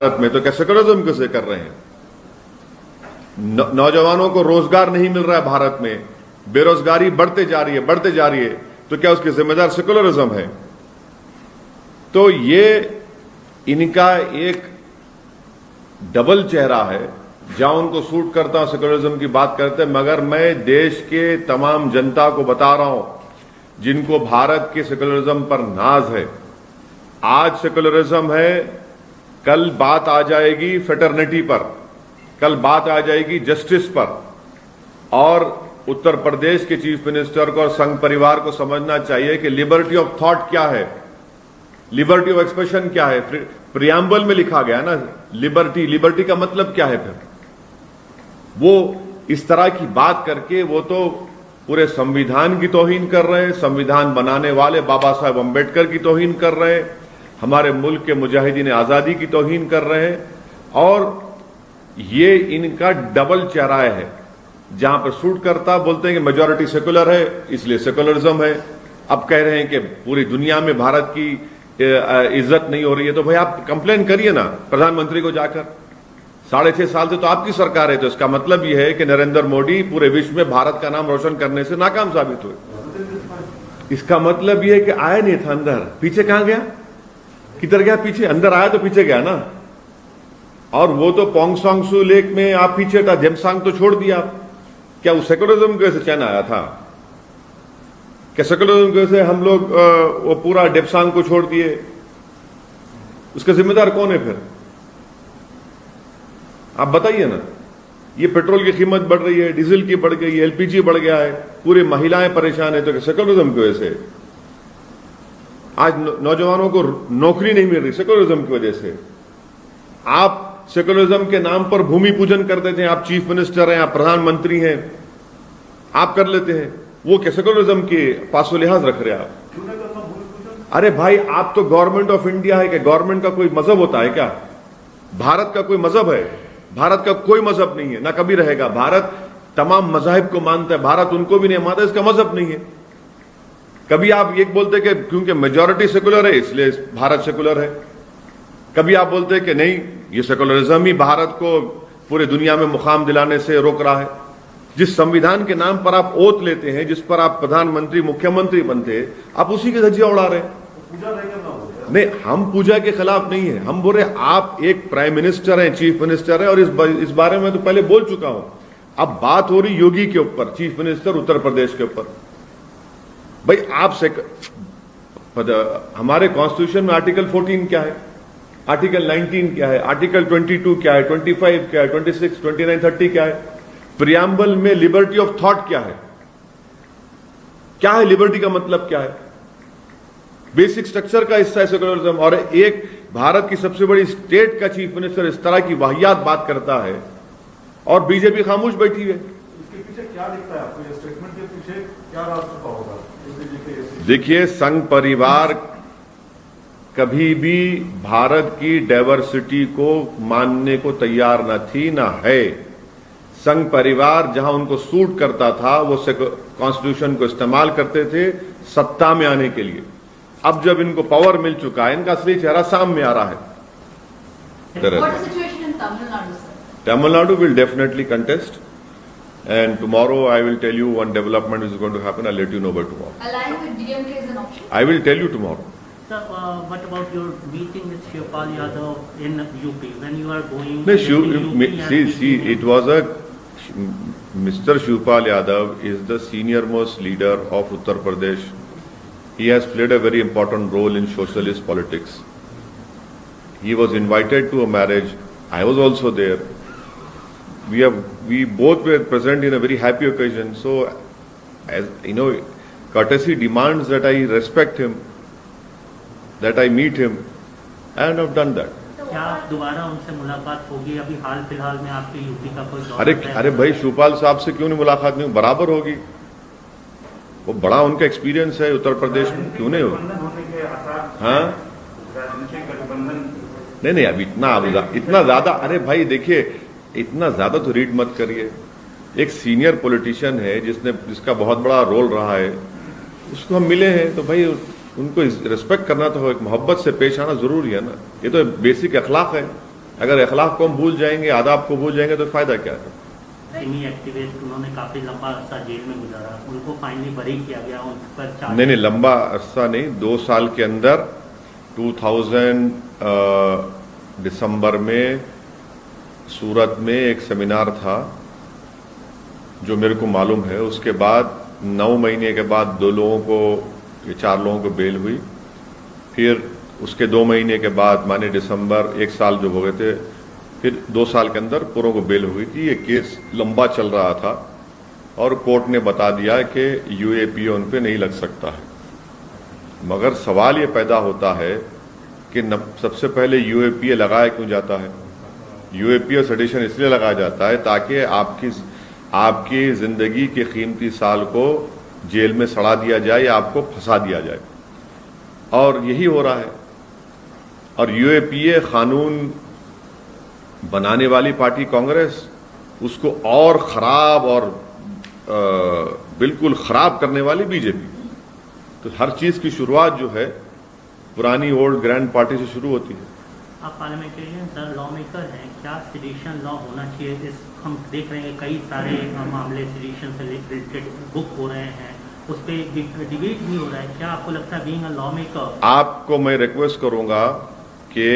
भारत में, तो क्या सेकुलरिज्म कैसे कर रहे हैं? नौजवानों को रोजगार नहीं मिल रहा है भारत में, बेरोजगारी बढ़ते जा रही है, तो क्या उसके जिम्मेदार सेकुलरिज्म है? तो ये इनका एक डबल चेहरा है, जहां उनको सूट करता सेकुलरिज्म की बात करते हैं, मगर मैं देश के तमाम जनता को बता रहा हूं जिनको भारत के सेकुलरिज्म पर नाज है, आज सेकुलरिज्म है, कल बात आ जाएगी फेटर्निटी पर, कल बात आ जाएगी जस्टिस पर। और उत्तर प्रदेश के चीफ मिनिस्टर को और संघ परिवार को समझना चाहिए कि लिबर्टी ऑफ थॉट क्या है, लिबर्टी ऑफ एक्सप्रेशन क्या है। प्रियम्बल में लिखा गया ना लिबर्टी का मतलब क्या है? फिर वो इस तरह की बात करके वो तो पूरे संविधान की तौहीन कर रहे हैं, संविधान बनाने वाले बाबा साहब अंबेडकर की तौहीन कर रहे हैं, हमारे मुल्क के मुजाहिदीन आजादी की तौहीन कर रहे हैं। और ये इनका डबल चेहरा है, जहां पर सूट करता बोलते हैं कि मेजॉरिटी सेकुलर है इसलिए सेकुलरिज्म है, अब कह रहे हैं कि पूरी दुनिया में भारत की इज्जत नहीं हो रही है। तो भाई आप कंप्लेन करिए ना प्रधानमंत्री को जाकर, 6.5 साल से तो आपकी सरकार है, तो इसका मतलब यह है कि नरेंद्र मोदी पूरे विश्व में भारत का नाम रोशन करने से नाकाम साबित हुए। इसका मतलब यह है कि आया नहीं था अंदर, पीछे कहां गया, किधर गया? पीछे, अंदर आया तो पीछे गया ना। और वो तो पोंग सांग सू लेक में आप पीछे था, जेमसांग तो छोड़ दिया। क्या उस सेकुलरिज्म को ऐसे चैन आया था? क्या सेकुलरिज्म को ऐसे हम लोग वो पूरा डेपसांग को छोड़ दिए? उसका जिम्मेदार कौन है फिर? आप बताइए ना। ये पेट्रोल की कीमत बढ़ रही है, डीजल की बढ़ गई है, एलपीजी बढ़ गया है, पूरी महिलाएं परेशान है, तो सेकुलरिज्म की वजह से। आज नौजवानों को नौकरी नहीं मिल रही सेकुलरिज्म की वजह से। आप सेकुलरिज्म के नाम पर भूमि पूजन कर देते हैं, आप चीफ मिनिस्टर हैं, आप प्रधानमंत्री हैं, आप कर लेते हैं, वो क्या सेकुलरिज्म के पासो लिहाज रख रहे हैं आप? अरे भाई आप तो गवर्नमेंट ऑफ इंडिया है, क्या गवर्नमेंट का कोई मजहब होता है क्या? भारत का कोई मजहब है? भारत का कोई मजहब नहीं है, ना कभी रहेगा। भारत तमाम मजाहिब को मानता है, भारत उनको भी नहीं मानता, इसका मजहब नहीं है। कभी आप ये बोलते कि क्योंकि मेजॉरिटी सेकुलर है इसलिए भारत सेकुलर है, कभी आप बोलते हैं कि नहीं ये सेकुलरिज्म ही भारत को पूरे दुनिया में मुकाम दिलाने से रोक रहा है। जिस संविधान के नाम पर आप ओथ लेते हैं, जिस पर आप प्रधानमंत्री मुख्यमंत्री बनते, आप उसी के धज्जियां उड़ा रहे हैं। नहीं, हम पूजा के खिलाफ नहीं है, हम बोल रहे आप एक प्राइम मिनिस्टर हैं, चीफ मिनिस्टर हैं, और इस बारे में तो पहले बोल चुका हूं। अब बात हो रही योगी के ऊपर, चीफ मिनिस्टर उत्तर प्रदेश के ऊपर। भाई आपसे हमारे कॉन्स्टिट्यूशन में आर्टिकल 14 क्या है, आर्टिकल 19 क्या है, आर्टिकल 22 क्या है, 25 क्या है, 26, 29, 30 क्या है? प्रियम्बल में लिबर्टी ऑफ थॉट क्या है? क्या है लिबर्टी का मतलब क्या है? बेसिक स्ट्रक्चर का हिस्सा है सेकुलरिज्म। और एक भारत की सबसे बड़ी स्टेट का चीफ मिनिस्टर इस तरह की वाहियात बात करता है और बीजेपी खामोश बैठी है। इसके पीछे क्या दिखता है आपको? ये स्टेटमेंट के पीछे क्या राज छुपा होगा? देखिए, संघ परिवार कभी भी भारत की डाइवर्सिटी को मानने को तैयार न थी, ना है। संघ परिवार जहां उनको सूट करता था वो कॉन्स्टिट्यूशन को इस्तेमाल करते थे सत्ता में आने के लिए। अब जब इनको पावर मिल चुका है, इनका असली चेहरा सामने आ रहा है। Tamil Nadu will definitely contest, and tomorrow I will tell you one development is going to happen. I'll let you know by tomorrow. Aligning with DMK is an option? I will tell you tomorrow. Sir, what about your meeting with Shivpal Yadav in UP? When you are going No, to see, it was Mr. Shivpal Yadav is the senior most leader of Uttar Pradesh. He has played a very important role in socialist politics. He was invited to a marriage. I was also there. We both were present in a very happy occasion. So, as you know, courtesy demands that I respect him, that I meet him, and I've done that. क्या दोबारा उनसे मुलाकात होगी? अभी हाल फिलहाल में आपके UP का कोई दौरा? अरे भाई, शिवपाल साहब से क्यों नहीं मुलाकात नहीं? बराबर होगी, वो बड़ा उनका एक्सपीरियंस है उत्तर प्रदेश में, क्यों नहीं होगी? हाँ, नहीं, अब इतना ज्यादा, अरे भाई देखिए, इतना ज्यादा तो रीड मत करिए। एक सीनियर पॉलिटिशियन है जिसका बहुत बड़ा रोल रहा है, उसको हम मिले हैं तो भाई उनको रिस्पेक्ट करना तो एक मोहब्बत से पेश आना जरूरी है ना। ये तो बेसिक अखलाक है। अगर अखलाक को हम भूल जाएंगे, आदाब को भूल जाएंगे तो फायदा क्या है? सिमी एक्टिविस्ट उन्होंने काफी लंबा अरसा जेल में गुजारा, उनको फाइनली बरी किया गया, उन पर नहीं, लंबा अरसा नहीं, 2 साल के अंदर 2000 दिसंबर में सूरत में एक सेमिनार था जो मेरे को मालूम है। उसके बाद 9 महीने के बाद 2 लोगों को, 4 लोगों को बेल हुई। फिर उसके 2 महीने के बाद माने दिसंबर, 1 साल जो हो गए थे, फिर 2 साल के अंदर पूरों को बेल हुई थी। ये केस लंबा चल रहा था और कोर्ट ने बता दिया कि यूएपीए उन पे नहीं लग सकता है। मगर सवाल ये पैदा होता है कि सबसे पहले यूएपीए लगाया क्यों जाता है? यूएपीए सेडिशन इसलिए लगाया जाता है ताकि आपकी जिंदगी के कीमती साल को जेल में सड़ा दिया जाए या आपको फंसा दिया जाए, और यही हो रहा है। और यूएपीए कानून बनाने वाली पार्टी कांग्रेस, उसको और खराब और बिल्कुल खराब करने वाली बीजेपी। तो हर चीज की शुरुआत जो है पुरानी ओल्ड ग्रैंड पार्टी से शुरू होती है। आप पार्लियामेंटेरियन सर, लॉ मेकर हैं, क्या सेडिशन लॉ होना चाहिए? इस हम देख रहे हैं कई सारे मामले सेडिशन से रिलेटेड बुक हो रहे हैं, उस पर डिबेट भी हो रहा है। क्या आपको लगता है बीइंग अ लॉ मेकर? आपको मैं रिक्वेस्ट करूंगा कि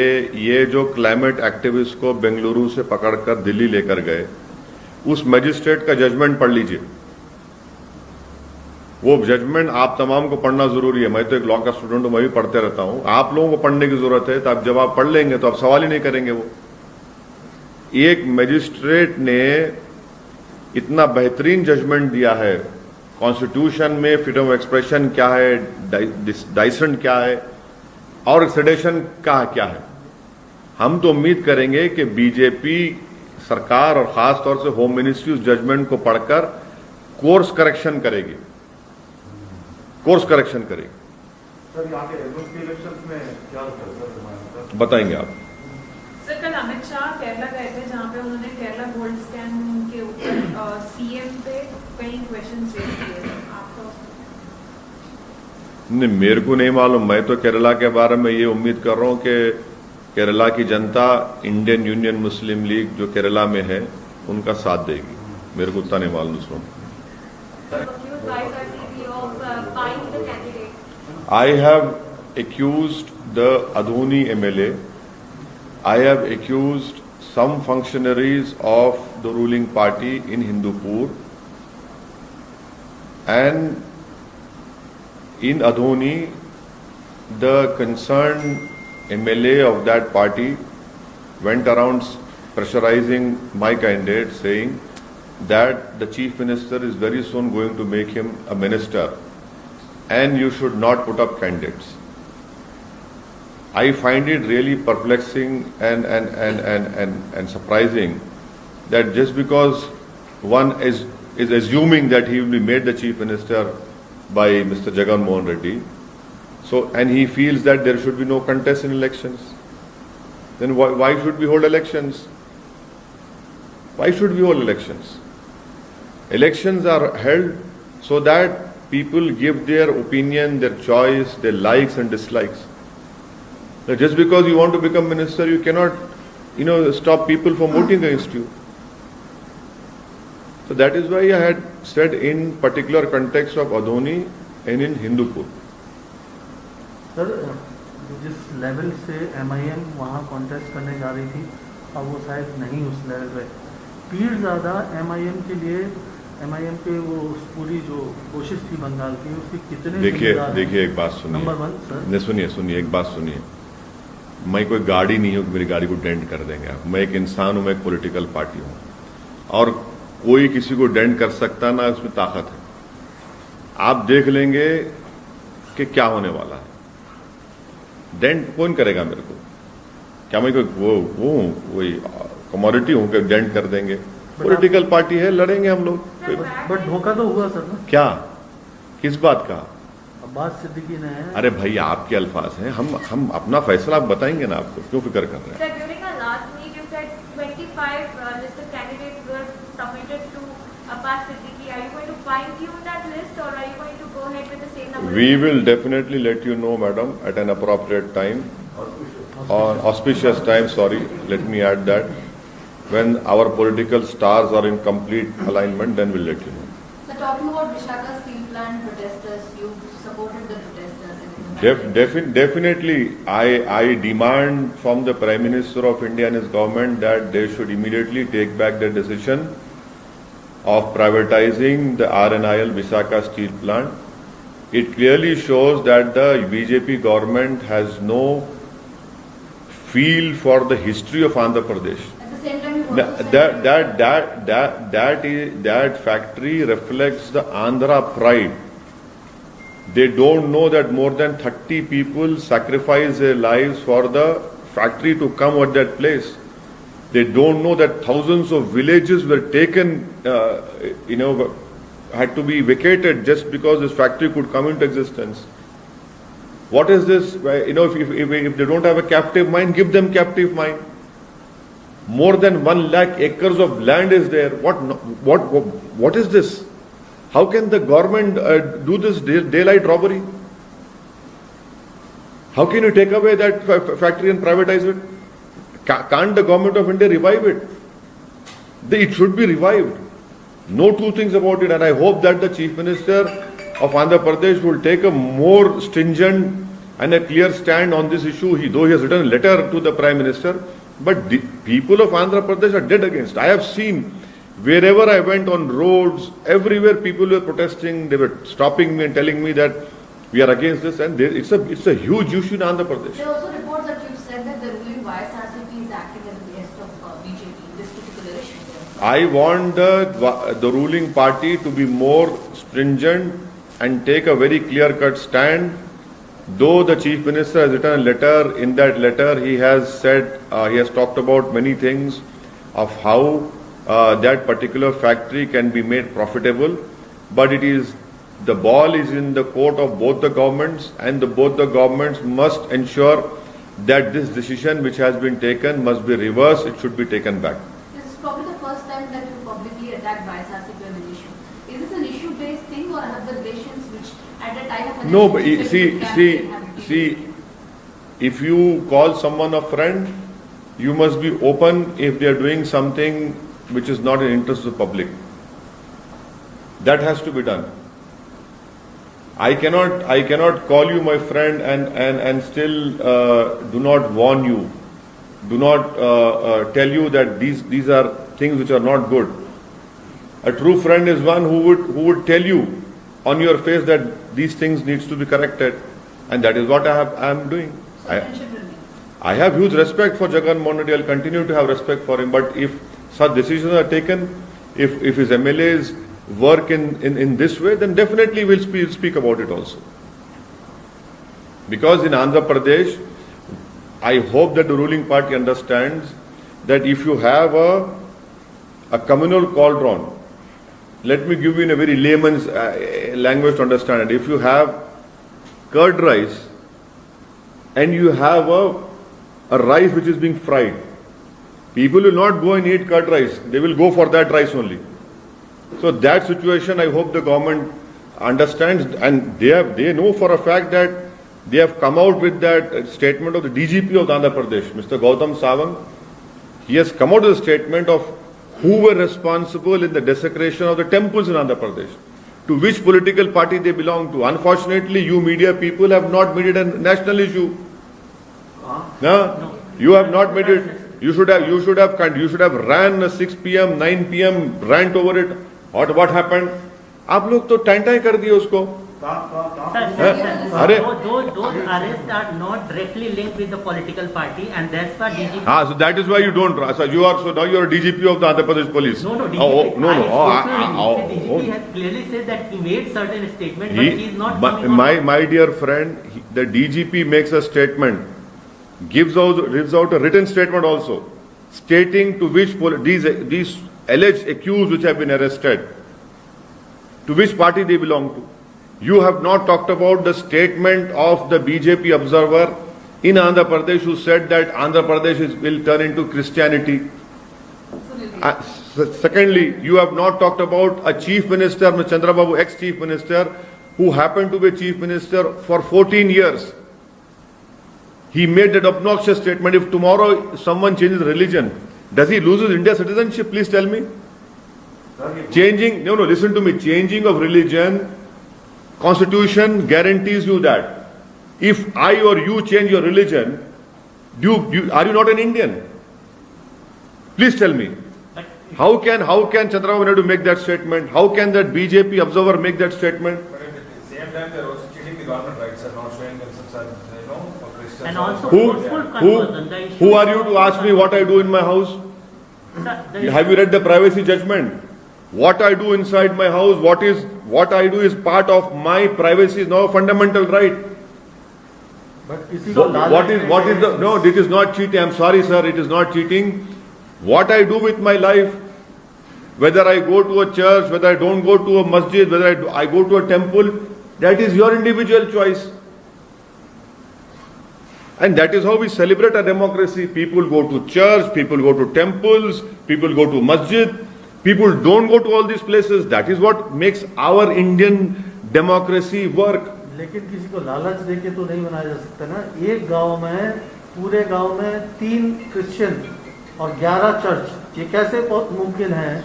ये जो क्लाइमेट एक्टिविस्ट को बेंगलुरु से पकड़कर दिल्ली लेकर गए, उस मजिस्ट्रेट का जजमेंट पढ़ लीजिए। वो जजमेंट आप तमाम को पढ़ना जरूरी है। मैं तो एक लॉ का स्टूडेंट हूं, मैं भी पढ़ते रहता हूं। आप लोगों को पढ़ने की जरूरत है, तो आप जब आप पढ़ लेंगे तो आप सवाल ही नहीं करेंगे। वो एक मजिस्ट्रेट ने इतना बेहतरीन जजमेंट दिया है। कॉन्स्टिट्यूशन में फ्रीडम ऑफ एक्सप्रेशन क्या है, डाइसेंट क्या है और सेडेशन का क्या है। हम तो उम्मीद करेंगे कि बीजेपी सरकार और खास तौर से होम मिनिस्ट्री उस जजमेंट को पढ़कर कोर्स करेक्शन करेगी। सर यहाँ के एमएलसी इलेक्शंस में क्या होता है सर? बताएंगे आप। सर, कल अमित शाह केरला गए थे, जहाँ पे उन्होंने केरला गोल्ड स्कैम के ऊपर सीएम पे कई क्वेश्चंस रेज किए। आपका नहीं, मेरे को नहीं मालूम। मैं तो केरला के बारे में ये उम्मीद कर रहा हूं कि केरला की जनता इंडियन यूनियन मुस्लिम लीग जो केरला में है उनका साथ देगी। मेरे को उतना नहीं मालूम। सुन, I have accused the Adhoni MLA. I have accused some functionaries of the ruling party in Hindupur, and in Adhoni, the concerned MLA of that party went around pressurizing my candidate, saying that the chief minister is very soon going to make him a minister and you should not put up candidates. I find it really perplexing and surprising that just because one is assuming that he will be made the chief minister by Mr. Jagan Mohan Reddy, and he feels that there should be no contest in elections, then why should we hold elections? Why should we hold elections? Elections are held so that people give their opinion, their choice, their likes and dislikes. Now, just because you want to become minister, you cannot, stop people from voting against you. So that is why I had said in particular context of Adhoni and in Hindupur. Sir, जिस level से MIM वहाँ contest करने जा रही थी, अब वो शायद नहीं उस लेवल पे। भीड़ ज़्यादा MIM के लिए, MIM के वो पूरी जो कोशिश थी बंगाल की, उसकी कितने देखिए एक बात सुनिए। नंबर 1 सर, सुनिए एक बात सुनिए। मैं कोई गाड़ी नहीं हूं कि मेरी गाड़ी को डेंट कर देंगे आप। मैं एक इंसान हूं, मैं एक पॉलिटिकल पार्टी हूं, और कोई किसी को डेंट कर सकता ना उसमें ताकत है। आप देख लेंगे कि क्या होने वाला है। डेंट कौन करेगा मेरे को? क्या मैं कोई कमोडिटी हूं कि डेंट कर देंगे? पॉलिटिकल पार्टी है, लड़ेंगे हम लोग। बट धोखा तो हुआ सर ना। क्या, किस बात का? अब्बास सिद्दीकी ने है। अरे भाई, आपके अल्फाज हैं, हम अपना फैसला आप बताएंगे ना। आपको क्यों फिक्र कर रहे हैं? We will definitely let you know, madam, at an appropriate time. on auspicious times, sorry, let me add that, when our political stars are in complete alignment, then we'll let you know. So talking about Visakhapatnam steel plant protesters, you supported the protesters. Definitely, I demand from the Prime Minister of India and his government that they should immediately take back the decision of privatizing the RNIL Visakhapatnam steel plant. It clearly shows that the BJP government has no feel for the history of Andhra Pradesh. At the same time, you also said That factory reflects the Andhra pride. They don't know that more than 30 people sacrificed their lives for the factory to come at that place. They don't know that thousands of villages were taken, had to be vacated just because this factory could come into existence. What is this? If they don't have a captive mine, give them captive mine. More than 1 lakh acres of land is there. What is this? How can the government do this daylight robbery? How can you take away that factory and privatize it? Can't the government of India revive it? It should be revived. No two things about it, and I hope that the Chief Minister of Andhra Pradesh will take a more stringent and a clear stand on this issue. Though he has written a letter to the Prime Minister, but the people of Andhra Pradesh are dead against. I have seen wherever I went on roads, everywhere people were protesting. They were stopping me and telling me that we are against this, and it's a huge issue in Andhra Pradesh. there are also reports that you've said that the ruling YSRCP is acting as a guest of BJP in this particular issue. I want the ruling party to be more stringent and take a very clear-cut stand. Though the Chief Minister has written a letter, in that letter he has said, he has talked about many things of how that particular factory can be made profitable, but the ball is in the court of both the governments, and both the governments must ensure that this decision which has been taken must be reversed, it should be taken back. This is probably the first time that you publicly attacked YSRCP on an issue. Is this an issue-based thing, or have the relations which at a time of No, but see, if you call someone a friend, you must be open if they are doing something which is not in interest of the public. That has to be done. I cannot call you my friend and still do not warn you, do not tell you that these are things which are not good. A true friend is one who would tell you on your face that these things needs to be corrected, and that is what I am doing. So friendship remains. I have huge respect for Jagan Mohan Reddy. I'll continue to have respect for him. But if such decisions are taken, if his MLAs work in this way, then definitely we'll speak about it also. Because in Andhra Pradesh, I hope that the ruling party understands that if you have a communal cauldron, let me give you in a very layman's language to understand it. If you have curd rice and you have a rice which is being fried, people will not go and eat curd rice. They will go for that rice only. So that situation, I hope the government understands, and they know for a fact that they have come out with that statement of the DGP of Andhra Pradesh, Mr. Gautam Sawant. He has come out with a statement of who were responsible in the desecration of the temples in Andhra Pradesh, to which political party they belong to. Unfortunately, you media people have not made it a national issue. No, you have not made it. You should have ran a 6 p.m., 9 p.m. rant over it. What happened? आप लोग तो time कर दिए उसको. Sir, those arrests are not directly linked with the political party, and that's why DGP. So that is why you don't. So now you are a DGP of the Andhra Pradesh Police. No, DGP DGP. DGP has clearly said that he made certain statements, but he is not. My dear friend, the DGP makes a statement, gives out a written statement also, stating to which these alleged accused which have been arrested, to which party they belong to. You have not talked about the statement of the BJP observer in Andhra Pradesh who said that Andhra Pradesh will turn into Christianity. Secondly, you have not talked about a Chief Minister, Mr. Chandrababu, ex-Chief Minister, who happened to be Chief Minister for 14 years. He made that obnoxious statement. If tomorrow someone changes religion, does he lose his India citizenship? Please tell me. Changing, no, listen to me. Changing of religion, Constitution guarantees you that. If I or you change your religion, are you not an Indian? Please tell me. How can Chandrababu Naidu make that statement? How can that BJP observer make that statement? But at the same time, they're also cheating the government rights and not showing themselves as, for Christians. And also Who forceful conversion, the issue are you to ask me what I do in my house? Sir, Have you read the privacy judgment? What I do inside my house, what I do is part of my privacy, is now a fundamental right. But किसी को What is the, no, this is not cheating. I'm sorry, sir, it is not cheating. What I do with my life, whether I go to a church, whether I don't go to a masjid, whether I go to a temple, that is your individual choice. And that is how we celebrate our democracy. People go to church, people go to temples, people go to masjid, people don't go to all these places. That is what makes our Indian democracy work. लेकिन किसी को लालच देके तो नहीं बनाया जा सकता ना। एक गांव में, पूरे गांव में 3 क्रिश्चियन और 11 चर्च, ये कैसे मुमकिन है?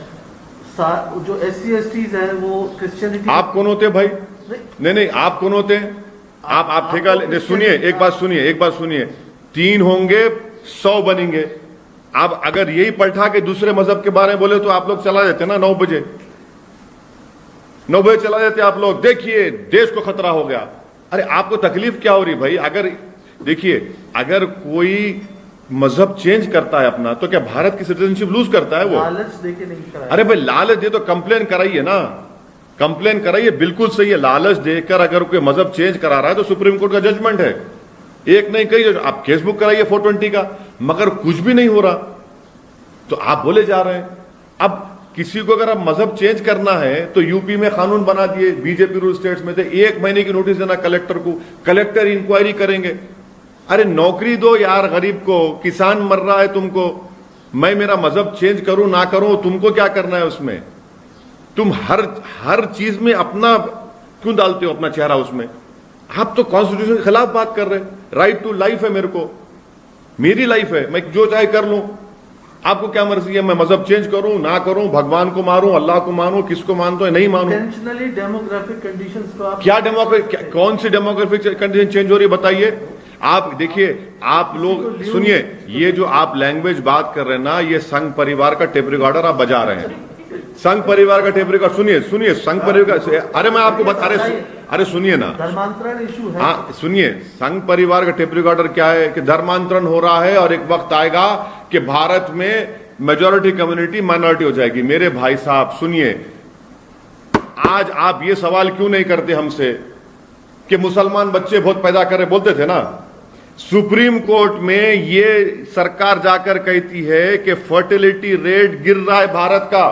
जो SC/STs हैं वो क्रिश्चियनिटी। आप कौन होते भाई? नहीं, आप कौन होते? आप ठेका सुनिए, एक बात सुनिए, 3 होंगे 100 बनेंगे। आप अगर यही पलटा के दूसरे मजहब के बारे में बोले तो आप लोग चला जाते ना 9 बजे चला जाते आप लोग। देखिए देश को खतरा हो गया। अरे आपको तकलीफ क्या हो रही भाई? अगर देखिए, अगर कोई मजहब चेंज करता है अपना, तो क्या भारत की सिटीजनशिप लूज करता है वो? लालच देके नहीं कराया। अरे भाई लालच दे तो कंप्लेन कराइए ना, कंप्लेन कराइए, बिल्कुल सही है। लालच देकर अगर कोई मजहब चेंज करा रहा है तो सुप्रीम कोर्ट का जजमेंट है, एक नहीं कई। आप केस बुक कराइए 420 का, मगर कुछ भी नहीं हो रहा तो आप बोले जा रहे हैं। अब किसी को अगर आप मजहब चेंज करना है तो यूपी में कानून बना दिए, बीजेपी रूल स्टेट्स में थे, 1 महीने की नोटिस देना कलेक्टर को, कलेक्टर इंक्वायरी करेंगे। अरे नौकरी दो यार गरीब को, किसान मर रहा है तुमको, मैं मेरा मजहब चेंज करूं ना करूं तुमको क्या करना है उसमें? तुम हर चीज में अपना क्यों डालते हो अपना चेहरा उसमें? आप तो कॉन्स्टिट्यूशन के खिलाफ बात कर रहे हैं। राइट टू लाइफ है मेरे को, मेरी लाइफ है, मैं जो चाहे कर लूं। आपको क्या मर्जी है मैं मजहब चेंज करूं ना करूं, भगवान को मारूं, अल्लाह को मानूं, किसको मानता है नहीं मानूं? इंटेंशनली डेमोग्राफिक कंडीशंस को आप क्या डेमोग्राफिक, कौन सी डेमोग्राफिक कंडीशन चेंज हो रही है बताइए? आप देखिए, आप लोग सुनिए, ये जो आप लैंग्वेज बात कर रहे हैं ना, ये संघ परिवार का टेप रिकॉर्डर आप बजा रहे हैं। संघ परिवार का टेप रिकॉर्ड सुनिए, संघ परिवार। अरे मैं आपको बता, अरे सुनिए ना, धर्मांतरण इशू है। हाँ सुनिए, संघ परिवार का टेप रिकॉर्डर क्या है कि धर्मांतरण हो रहा है और एक वक्त आएगा कि भारत में मेजॉरिटी कम्युनिटी माइनॉरिटी हो जाएगी। मेरे भाई साहब सुनिए, आज आप ये सवाल क्यों नहीं करते हमसे कि मुसलमान बच्चे बहुत पैदा कर रहे, बोलते थे ना। सुप्रीम कोर्ट में ये सरकार जाकर कहती है कि फर्टिलिटी रेट गिर रहा है भारत का,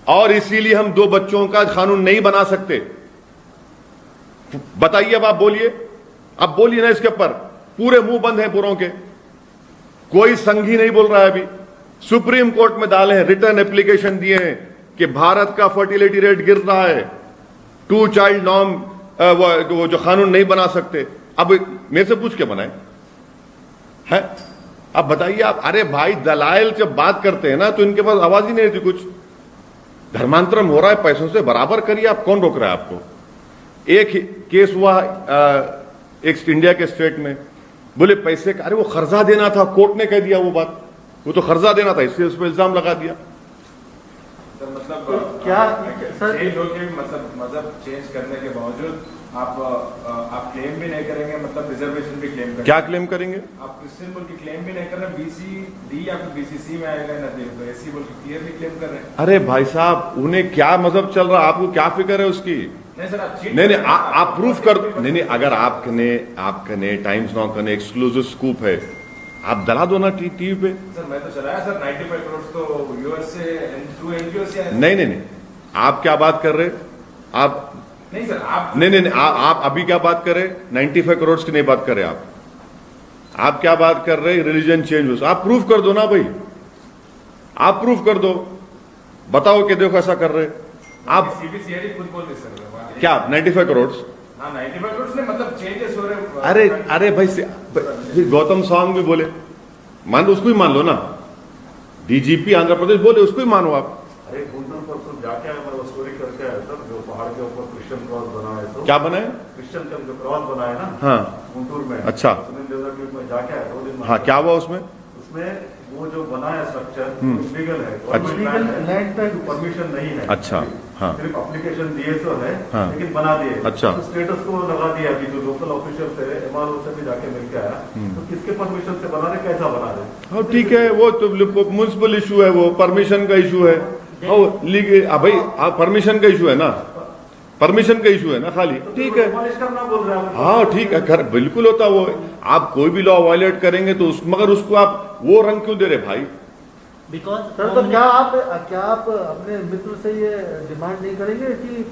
और इसीलिए हम 2 बच्चों का कानून नहीं बना सकते। बताइए, अब आप बोलिए ना इसके ऊपर। पूरे मुंह बंद है पूरों के, कोई संघी नहीं बोल रहा है। अभी सुप्रीम कोर्ट में डाले हैं, रिटर्न एप्लीकेशन दिए हैं कि भारत का फर्टिलिटी रेट गिर रहा है, 2 चाइल्ड नॉर्म वो जो कानून नहीं बना सकते। अब मेरे से पूछ के बनाए है? अब बताइए आप। अरे भाई दलाइल जब बात करते हैं ना तो इनके पास आवाज ही नहीं रहती कुछ। धर्मांतरण हो रहा है, पैसों से बराबर करिए, आप कौन रोक रहा है आपको? एक केस हुआ एक इंडिया के स्टेट में, बोले पैसे का, अरे वो कर्जा देना था, कोर्ट ने कह दिया वो बात, वो तो कर्जा देना था, इसलिए उस पर इल्जाम लगा दिया। सर मतलब क्या सर चेंज हो के मतलब मजहब चेंज करने के बावजूद आप क्लेम भी नहीं करेंगे, मतलब रिजर्वेशन भी क्लेम करेंगे? क्या क्लेम करेंगे? आप क्रिश्चियन बोल के क्लेम भी नहीं कर रहे, BC/D या फिर BC/C में आएगा ना, तो SC बोल के क्लियरली क्लेम कर रहे हैं। अरे भाई साहब, उन्हें क्या मजहब चल रहा है, आपको क्या फिक्र है उसकी? नहीं सर, आप नहीं आप प्रूफ कर दो। नहीं अगर आपने टाइम्स नाउ का एक्सक्लूसिव स्कूप है, आप दला दो ना टीवी पे। सर मैं तो चलाया सर, 95 करोड़ तो US से थ्रू NGO से आया। नहीं आप क्या बात कर रहे? आप नहीं सर, आप नहीं आप अभी क्या बात कर रहे? 95 करोड़ की नहीं बात कर रहे आप क्या बात कर रहे? Religion change. आप प्रूफ कर दो ना भाई, आप प्रूफ कर दो, बताओ कि देखो ऐसा कर रहे आप। CBCID खुद बोल रहे सर। क्या 95 करोड़? हाँ 95 करोड़ नहीं, मतलब चेंजेस हो रहे। अरे भाई फिर गौतम सवांग भी बोले, मान लो, उसको ही मान लो ना, डीजीपी आंध्र प्रदेश बोले, उसको ही मानो आप। अरे गुंटूर परसों जाके आया, मैं स्टोरी करके आया सर, जो पहाड़ के ऊपर क्रिश्चियन क्रॉस बना है, तो क्या बना है? क्रिश्चियन का जो क्रॉस बना है ना, हाँ गुंटूर में। अच्छा, में जाके आया 2 दिन। हाँ क्या हुआ उसमें? उसमें वो जो बना है स्ट्रक्चर लीगल है, लैंड पे परमिशन नहीं है। अच्छा, हाँ सिर्फ एप्लीकेशन दिए तो है, हाँ। लेकिन बना दिए। अच्छा। तो स्टेटस को लगा दिया कि जो लोकल ऑफिशियल थे, एमआरओ से भी जाके मिलके आया, तो किसके परमिशन से बना रहे, कैसा बना रहे? हाँ ठीक है, वो तो म्युनिसिपल इशू है, वो परमिशन का इशू है। भाई परमिशन का इशू है ना, परमिशन का इशू है ना खाली, ठीक है। करना बोल रहे हैं। हाँ ठीक है, घर बिल्कुल होता वो। आप कोई भी लॉ वायलेट करेंगे तो मगर उसको आप वो रंग क्यों दे रहे भाई? बिकॉज सर, तो क्या आप अपने मित्र से ये डिमांड नहीं करेंगे कि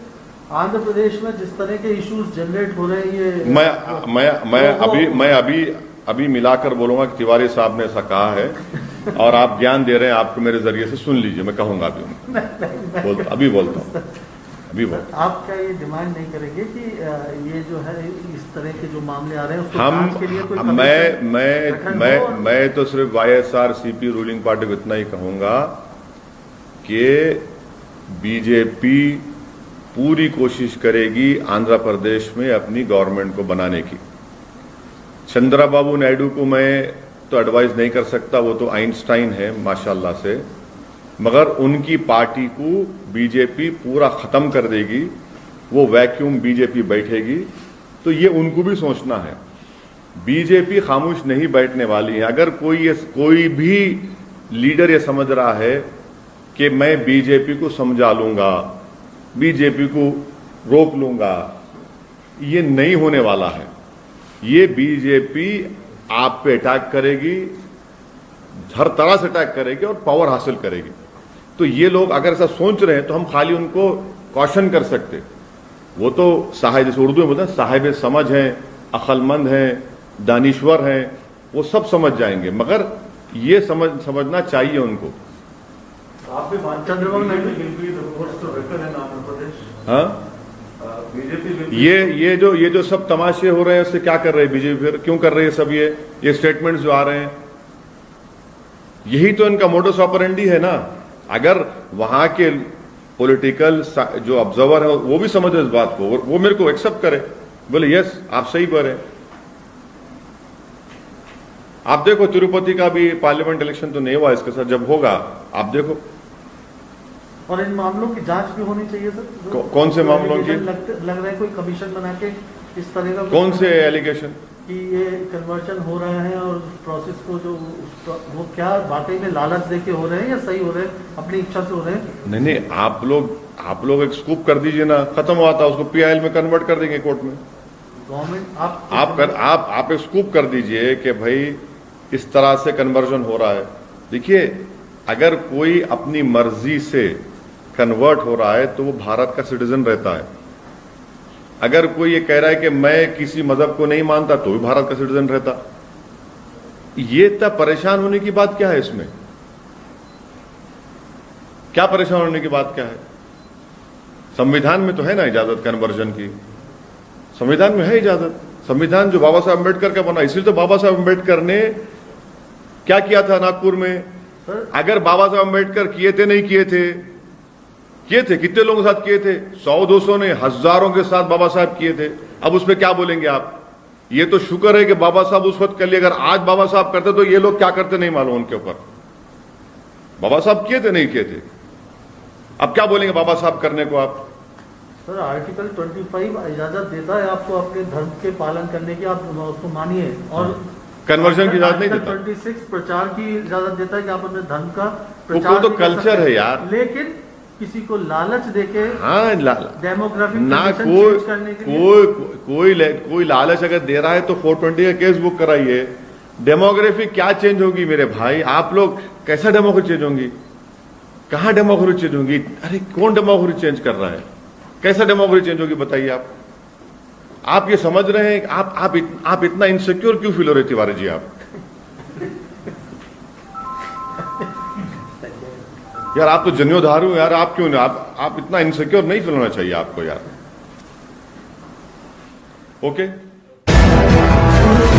आंध्र प्रदेश में जिस तरह के इश्यूज जनरेट हो रहे हैं, ये मैं अभी मिलाकर बोलूंगा कि तिवारी साहब ने ऐसा कहा है और आप ज्ञान दे रहे हैं, आपको मेरे जरिए से सुन लीजिए, मैं कहूंगा अभी बोलता हूँ। आप क्या ये डिमांड नहीं करेंगे कि ये जो है इस तरह के जो मामले आ रहे हैं उसको जांच के लिए कोई मैं तो सिर्फ YSRCP रूलिंग पार्टी को इतना ही कहूंगा कि बीजेपी पूरी कोशिश करेगी आंध्र प्रदेश में अपनी गवर्नमेंट को बनाने की। चंद्रबाबू नायडू को मैं तो एडवाइस नहीं कर सकता, वो तो आइंस्टाइन है माशाल्लाह से, मगर उनकी पार्टी को बीजेपी पूरा खत्म कर देगी, वो वैक्यूम बीजेपी बैठेगी। तो ये उनको भी सोचना है, बीजेपी खामोश नहीं बैठने वाली है। अगर कोई भी लीडर ये समझ रहा है कि मैं बीजेपी को समझा लूंगा, बीजेपी को रोक लूंगा, ये नहीं होने वाला है। ये बीजेपी आप पे अटैक करेगी, हर तरह से अटैक करेगी और पावर हासिल करेगी। तो ये लोग अगर ऐसा सोच रहे हैं तो हम खाली उनको कॉशन कर सकते, वो तो साहिब, जैसे उर्दू में बोलते हैं, साहिब समझ हैं, अक्लमंद हैं, दानिश्वर हैं, वो सब समझ जाएंगे, मगर ये समझना चाहिए उनको। आप भी मानते हैं चंद्रबाबू नायडू है आंध्र प्रदेश? हाँ, बीजेपी ये जो सब तमाशे हो रहे हैं उससे क्या कर रहे हैं बीजेपी? फिर क्यों कर रही है सब ये स्टेटमेंट्स जो आ रहे हैं? यही तो इनका मोडस ऑपरेंडी है ना। अगर वहां के पॉलिटिकल जो ऑब्जर्वर है वो भी समझे इस बात को, वो मेरे को एक्सेप्ट करे, बोले यस आप सही बोल रहे हैं। आप देखो तिरुपति का भी पार्लियामेंट इलेक्शन तो नहीं हुआ इसके साथ, जब होगा आप देखो। और इन मामलों की जांच भी होनी चाहिए सर। कौन से मामलों की? लग रहा है कोई कमीशन बना के इस तरह का। कौन से एलिगेशन? कि ये कन्वर्जन हो रहा है और प्रोसेस को जो वो क्या वाकई में लालच देके हो रहे हैं या सही हो रहे हैं, अपनी इच्छा से हो रहे हैं? नहीं, आप लोग एक स्कूप कर दीजिए ना, खत्म हुआ था, उसको PIL में कन्वर्ट कर देंगे कोर्ट में। गवर्नमेंट आप एक स्कूप कर दीजिए कि भाई इस तरह से कन्वर्जन हो रहा है। देखिए, अगर कोई अपनी मर्जी से कन्वर्ट हो रहा है तो वो भारत का सिटीजन रहता है। अगर कोई ये कह रहा है कि मैं किसी मजहब को नहीं मानता तो भी भारत का सिटीजन रहता। ये इतना परेशान होने की बात क्या है इसमें? क्या परेशान होने की बात क्या है? संविधान में तो है ना इजाजत कन्वर्जन की, संविधान में है इजाजत। संविधान जो बाबा साहब अम्बेडकर का बना, इसलिए तो बाबा साहब अम्बेडकर ने क्या किया था नागपुर में? अगर बाबा साहब अम्बेडकर किए थे, नहीं किए थे, कितने लोगों के साथ किए थे? 100-200 ने, हजारों के साथ बाबा साहब किए थे। अब उसमें क्या बोलेंगे आप? ये तो शुक्र है कि बाबा साहब उस वक्त कर लिए, अगर आज बाबा साहब करते तो ये लोग क्या करते नहीं मालूम उनके ऊपर। बाबा साहब किए थे, नहीं किए थे, अब क्या बोलेंगे बाबा साहब करने को आप? सर, आर्टिकल 25 इजाजत देता है आपको अपने धर्म के पालन करने की, आप उसको मानिए। और कन्वर्जन की इजाजत नहीं देता। 26 प्रचार की इजाजत देता है कि आप अपने धर्म का प्रचार, वो तो कल्चर है यार। लेकिन किसी को लालच देके, हाँ, डेमोग्राफिक ना कोई लालच अगर दे रहा है तो 420 का केस बुक कराइए। डेमोग्राफी क्या चेंज होगी मेरे भाई? आप लोग कैसा डेमोग्राफी चेंज होगी? कहां डेमोग्राफी चेंज होगी? अरे कौन डेमोग्राफी चेंज कर रहा है? कैसा डेमोग्राफी चेंज होगी बताइए आप ये समझ रहे हैं? आप इतना इनसिक्योर क्यों फील हो रहे तिवारी जी? आप यार, आप तो जन्योधारू यार, आप क्यों नहीं? आप इतना इनसिक्योर नहीं फील होना चाहिए आपको यार। ओके